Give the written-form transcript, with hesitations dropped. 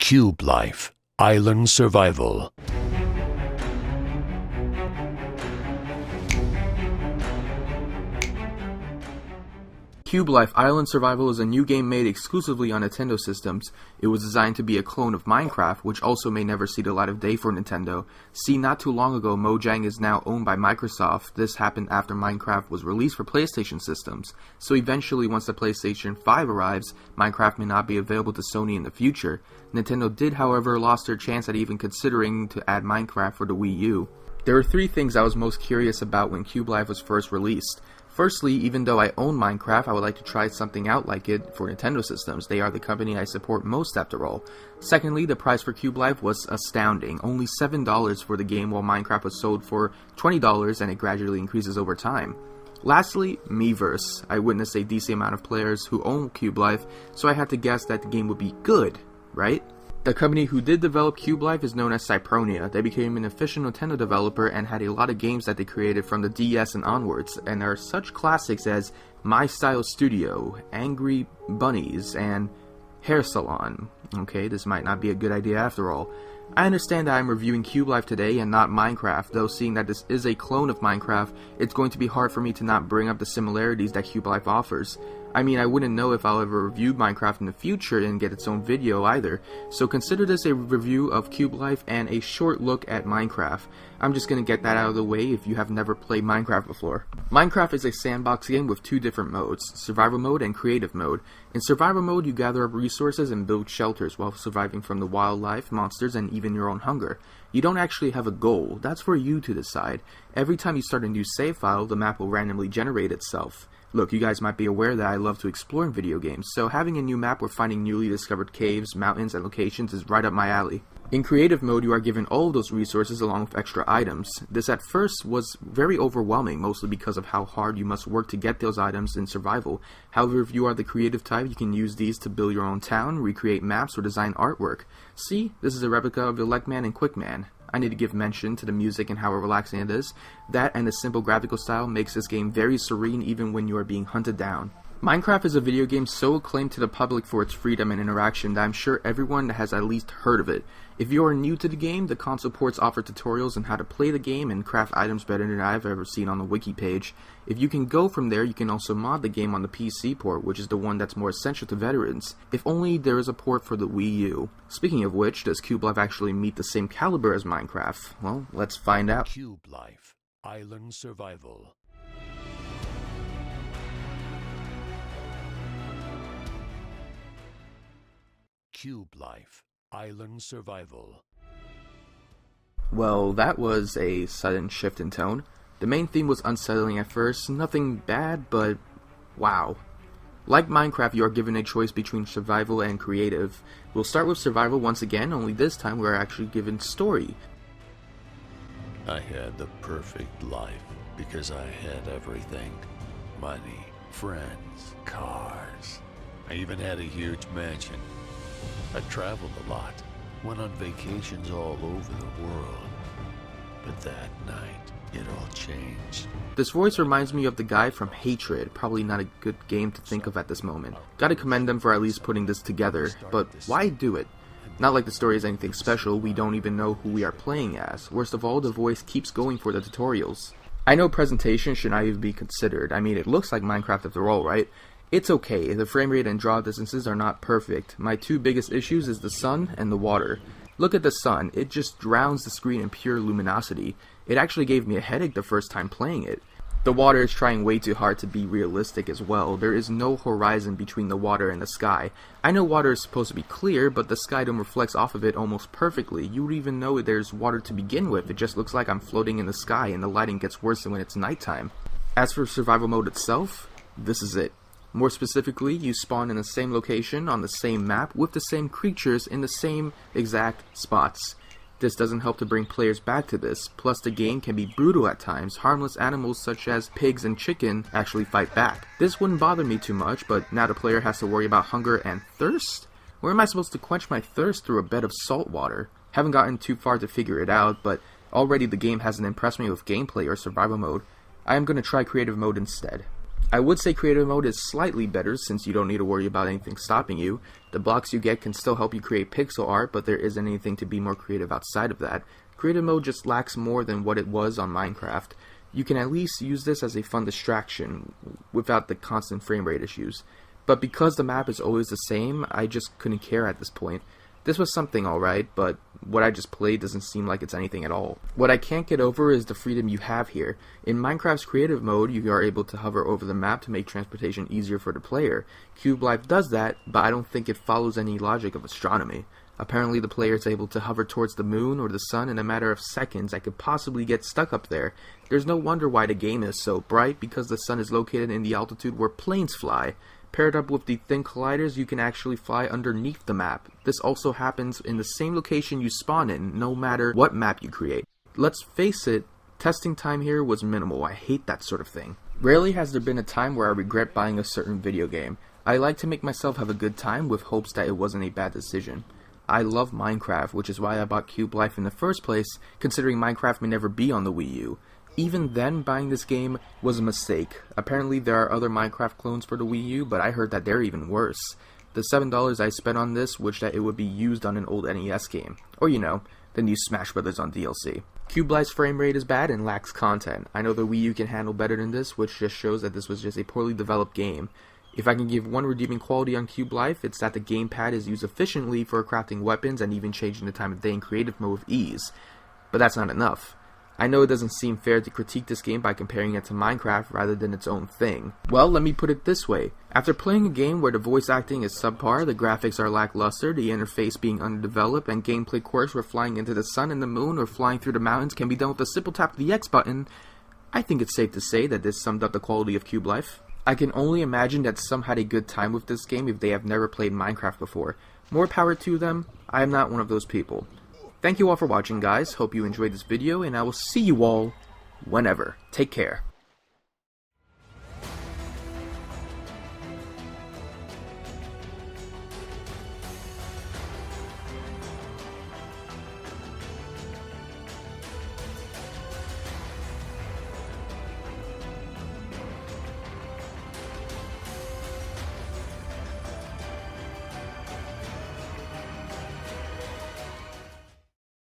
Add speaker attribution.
Speaker 1: Cube Life Island Survival.
Speaker 2: Cube Life Island Survival is a new game made exclusively on Nintendo systems. It was designed to be a clone of Minecraft, which also may never see the light of day for Nintendo. See, not too long ago, Mojang is now owned by Microsoft. This happened after Minecraft was released for PlayStation systems. So eventually, once the PlayStation 5 arrives, Minecraft may not be available to Sony in the future. Nintendo did, however, lost their chance at even considering to add Minecraft for the Wii U. There are three things I was most curious about when Cube Life was first released. Firstly, even though I own Minecraft, I would like to try something out like it for Nintendo systems. They are the company I support most after all. Secondly, the price for Cube Life was astounding. Only $7 for the game, while Minecraft was sold for $20 and it gradually increases over time. Lastly, Miiverse. I witnessed a decent amount of players who own Cube Life, so I had to guess that the game would be good, right? The company who did develop Cube Life is known as Cypronia. They became an official Nintendo developer and had a lot of games that they created from the DS and onwards, and are such classics as My Style Studio, Angry Bunnies, and Hair Salon. Okay, this might not be a good idea after all. I understand that I'm reviewing Cube Life today and not Minecraft, though seeing that this is a clone of Minecraft, it's going to be hard for me to not bring up the similarities that Cube Life offers. I mean, I wouldn't know if I'll ever review Minecraft in the future and get its own video either, so consider this a review of Cube Life and a short look at Minecraft. I'm just gonna get that out of the way if you have never played Minecraft before. Minecraft is a sandbox game with two different modes, survival mode and creative mode. In survival mode, you gather up resources and build shelters while surviving from the wildlife, monsters, and even your own hunger. You don't actually have a goal, that's for you to decide. Every time you start a new save file, the map will randomly generate itself. Look, you guys might be aware that I love to explore in video games, so having a new map or finding newly discovered caves, mountains, and locations is right up my alley. In creative mode, you are given all of those resources along with extra items. This at first was very overwhelming, mostly because of how hard you must work to get those items in survival. However, if you are the creative type, you can use these to build your own town, recreate maps, or design artwork. See, this is a replica of Electman and Quickman. I need to give mention to the music and how relaxing it is. That and the simple graphical style makes this game very serene even when you are being hunted down. Minecraft is a video game so acclaimed to the public for its freedom and interaction that I'm sure everyone has at least heard of it. If you are new to the game, the console ports offer tutorials on how to play the game and craft items better than I've ever seen on the wiki page. If you can go from there, you can also mod the game on the PC port, which is the one that's more essential to veterans. If only there is a port for the Wii U. Speaking of which, does Cube Life actually meet the same caliber as Minecraft? Well, let's find out.
Speaker 1: Cube Life Island Survival. Cube Life Island Survival.
Speaker 2: Well, that was a sudden shift in tone. The main theme was unsettling at first, nothing bad, but wow. Like Minecraft, you are given a choice between survival and creative. We'll start with survival once again, only this time we're actually given story.
Speaker 1: I had the perfect life because I had everything. Money, friends, cars. I even had a huge mansion. I traveled a lot, went on vacations all over the world. But that night, it all changed.
Speaker 2: This voice reminds me of the guy from Hatred, probably not a good game to think of at this moment. Gotta commend them for at least putting this together, but why do it? Not like the story is anything special, we don't even know who we are playing as. Worst of all, the voice keeps going for the tutorials. I know presentation should not even be considered. I mean, it looks like Minecraft after all, right? It's okay, the frame rate and draw distances are not perfect. My two biggest issues is the sun and the water. Look at the sun, it just drowns the screen in pure luminosity. It actually gave me a headache the first time playing it. The water is trying way too hard to be realistic as well. There is no horizon between the water and the sky. I know water is supposed to be clear, but the sky dome reflects off of it almost perfectly. You would even know there's water to begin with. It just looks like I'm floating in the sky and the lighting gets worse than when it's nighttime. As for survival mode itself, this is it. More specifically, you spawn in the same location, on the same map, with the same creatures in the same exact spots. This doesn't help to bring players back to this, plus the game can be brutal at times. Harmless animals such as pigs and chicken actually fight back. This wouldn't bother me too much, but now the player has to worry about hunger and thirst? Where am I supposed to quench my thirst through a bed of salt water? Haven't gotten too far to figure it out, but already the game hasn't impressed me with gameplay or survival mode. I am going to try creative mode instead. I would say creative mode is slightly better since you don't need to worry about anything stopping you. The blocks you get can still help you create pixel art, but there isn't anything to be more creative outside of that. Creative mode just lacks more than what it was on Minecraft. You can at least use this as a fun distraction without the constant frame rate issues. But because the map is always the same, I just couldn't care at this point. This was something alright, but what I just played doesn't seem like it's anything at all. What I can't get over is the freedom you have here. In Minecraft's creative mode, you are able to hover over the map to make transportation easier for the player. Cube Life does that, but I don't think it follows any logic of astronomy. Apparently the player is able to hover towards the moon or the sun in a matter of seconds. I could possibly get stuck up there. There's no wonder why the game is so bright, because the sun is located in the altitude where planes fly. Paired up with the thin colliders, you can actually fly underneath the map. This also happens in the same location you spawn in, no matter what map you create. Let's face it, testing time here was minimal. I hate that sort of thing. Rarely has there been a time where I regret buying a certain video game. I like to make myself have a good time with hopes that it wasn't a bad decision. I love Minecraft, which is why I bought Cube Life in the first place, considering Minecraft may never be on the Wii U. Even then, buying this game was a mistake. Apparently there are other Minecraft clones for the Wii U, but I heard that they're even worse. The $7 I spent on this wished that it would be used on an old NES game. Or you know, the new Smash Bros. On DLC. Cube Life's frame rate is bad and lacks content. I know the Wii U can handle better than this, which just shows that this was just a poorly developed game. If I can give one redeeming quality on Cube Life, it's that the gamepad is used efficiently for crafting weapons and even changing the time of day in creative mode with ease. But that's not enough. I know it doesn't seem fair to critique this game by comparing it to Minecraft rather than its own thing. Well, let me put it this way. After playing a game where the voice acting is subpar, the graphics are lackluster, the interface being underdeveloped, and gameplay quirks where flying into the sun and the moon or flying through the mountains can be done with a simple tap of the X button, I think it's safe to say that this summed up the quality of Cube Life. I can only imagine that some had a good time with this game if they have never played Minecraft before. More power to them. I am not one of those people. Thank you all for watching, guys. Hope you enjoyed this video, and I will see you all whenever. Take care.